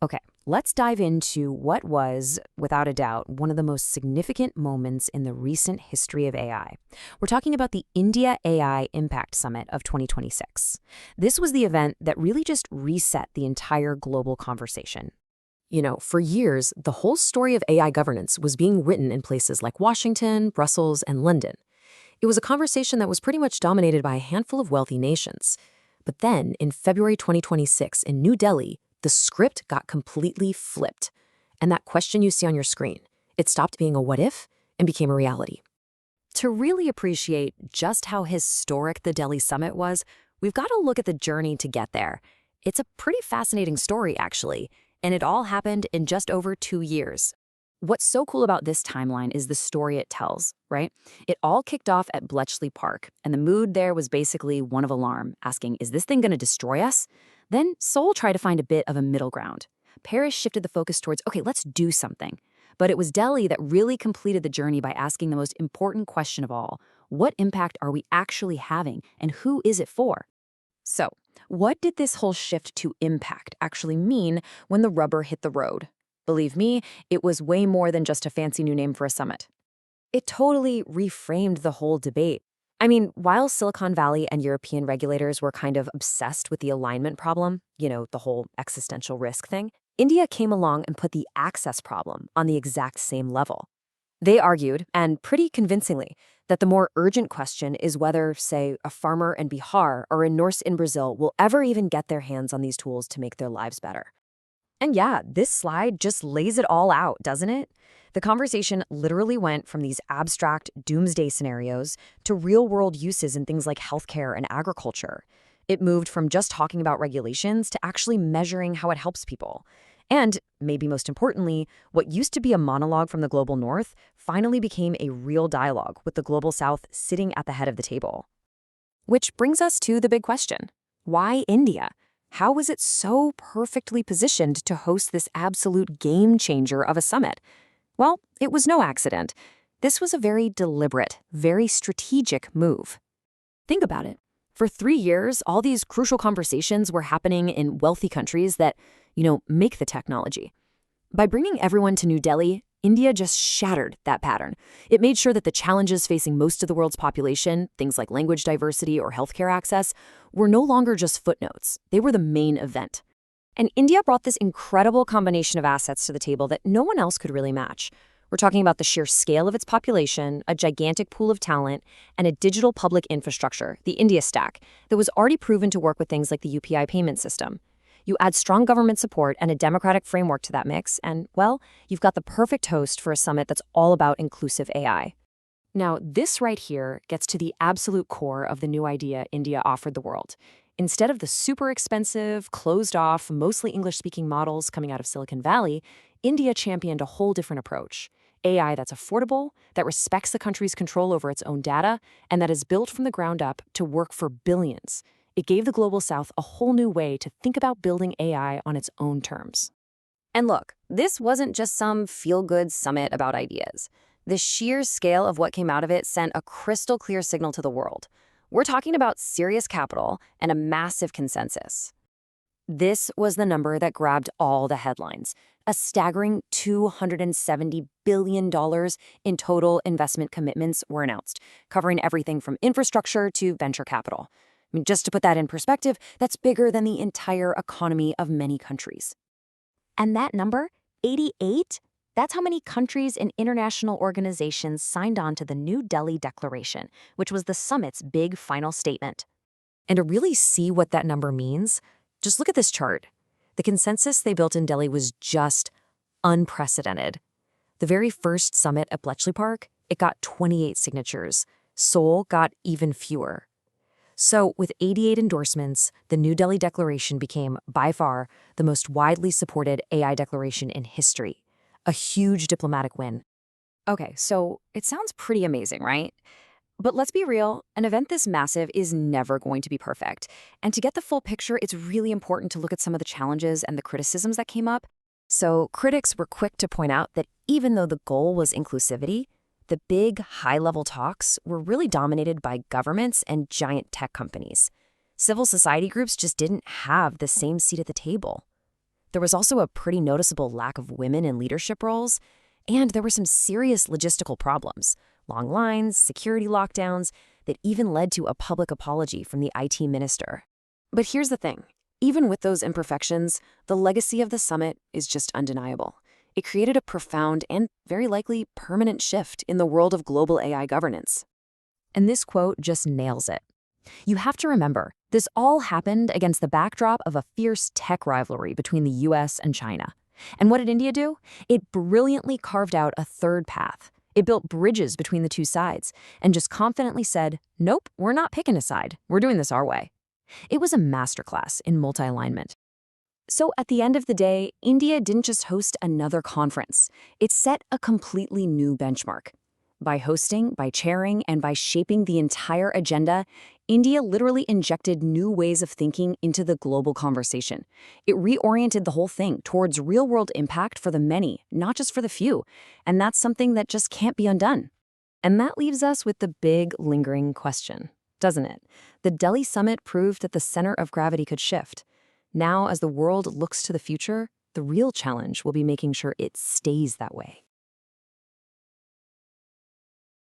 Okay, let's dive into what was, without a doubt, one of the most significant moments in the recent history of AI. We're talking about the India AI Impact Summit of 2026. This was the event that really just reset the entire global conversation. For years, the whole story of AI governance was being written in places like Washington, Brussels, and London. It was a conversation that was pretty much dominated by a handful of wealthy nations. But then, in February 2026 in New Delhi, the script got completely flipped. And that question you see on your screen, it stopped being a what if and became a reality. To really appreciate just how historic the Delhi summit was, we've got to look at the journey to get there. It's a pretty fascinating story, actually, and it all happened in just over 2 years. What's so cool about this timeline is the story it tells, right? It all kicked off at Bletchley Park, and the mood there was basically one of alarm, asking, is this thing going to destroy us? Then Seoul tried to find a bit of a middle ground. Paris shifted the focus towards, okay, let's do something. But it was Delhi that really completed the journey by asking the most important question of all. What impact are we actually having, and who is it for? So, what did this whole shift to impact actually mean when the rubber hit the road? Believe me, it was way more than just a fancy new name for a summit. It totally reframed the whole debate. I mean, while Silicon Valley and European regulators were kind of obsessed with the alignment problem, the whole existential risk thing, India came along and put the access problem on the exact same level. They argued, and pretty convincingly, that the more urgent question is whether, say, a farmer in Bihar or a nurse in Brazil will ever even get their hands on these tools to make their lives better. And yeah, this slide just lays it all out, doesn't it? The conversation literally went from these abstract doomsday scenarios to real-world uses in things like healthcare and agriculture. It moved from just talking about regulations to actually measuring how it helps people. And, maybe most importantly, what used to be a monologue from the global north finally became a real dialogue with the global south sitting at the head of the table. Which brings us to the big question. Why India? How was it so perfectly positioned to host this absolute game changer of a summit? Well, it was no accident. This was a very deliberate, very strategic move. Think about it. For 3 years, all these crucial conversations were happening in wealthy countries that, make the technology. By bringing everyone to New Delhi, India just shattered that pattern. It made sure that the challenges facing most of the world's population, things like language diversity or healthcare access, were no longer just footnotes. They were the main event. And India brought this incredible combination of assets to the table that no one else could really match. We're talking about the sheer scale of its population, a gigantic pool of talent, and a digital public infrastructure, the India Stack, that was already proven to work with things like the UPI payment system. You add strong government support and a democratic framework to that mix, and, well, you've got the perfect host for a summit that's all about inclusive AI. Now, this right here gets to the absolute core of the new idea India offered the world. Instead of the super expensive, closed-off, mostly English-speaking models coming out of Silicon Valley, India championed a whole different approach. AI that's affordable, that respects the country's control over its own data, and that is built from the ground up to work for billions. It gave the Global South a whole new way to think about building AI on its own terms. And look, this wasn't just some feel-good summit about ideas. The sheer scale of what came out of it sent a crystal clear signal to the world. We're talking about serious capital and a massive consensus. This was the number that grabbed all the headlines, a staggering $270 billion in total investment commitments were announced, covering everything from infrastructure to venture capital. I mean, just to put that in perspective, that's bigger than the entire economy of many countries. And that number, 88, that's how many countries and international organizations signed on to the New Delhi Declaration, which was the summit's big final statement. And to really see what that number means, just look at this chart. The consensus they built in Delhi was just unprecedented. The very first summit at Bletchley Park, it got 28 signatures. Seoul got even fewer. So with 88 endorsements, the New Delhi Declaration became, by far, the most widely supported AI declaration in history. A huge diplomatic win. Okay, so it sounds pretty amazing, right? But let's be real, an event this massive is never going to be perfect. And to get the full picture, it's really important to look at some of the challenges and the criticisms that came up. So critics were quick to point out that even though the goal was inclusivity, the big, high-level talks were really dominated by governments and giant tech companies. Civil society groups just didn't have the same seat at the table. There was also a pretty noticeable lack of women in leadership roles, and there were some serious logistical problems, long lines, security lockdowns, that even led to a public apology from the IT minister. But here's the thing. Even with those imperfections, the legacy of the summit is just undeniable. It created a profound and very likely permanent shift in the world of global AI governance. And this quote just nails it. You have to remember, this all happened against the backdrop of a fierce tech rivalry between the US and China. And what did India do? It brilliantly carved out a third path. It built bridges between the two sides and just confidently said, nope, we're not picking a side. We're doing this our way. It was a masterclass in multi-alignment. So at the end of the day, India didn't just host another conference. It set a completely new benchmark. By hosting, by chairing, and by shaping the entire agenda, India literally injected new ways of thinking into the global conversation. It reoriented the whole thing towards real-world impact for the many, not just for the few. And that's something that just can't be undone. And that leaves us with the big, lingering question, doesn't it? The Delhi summit proved that the center of gravity could shift. Now, as the world looks to the future, the real challenge will be making sure it stays that way.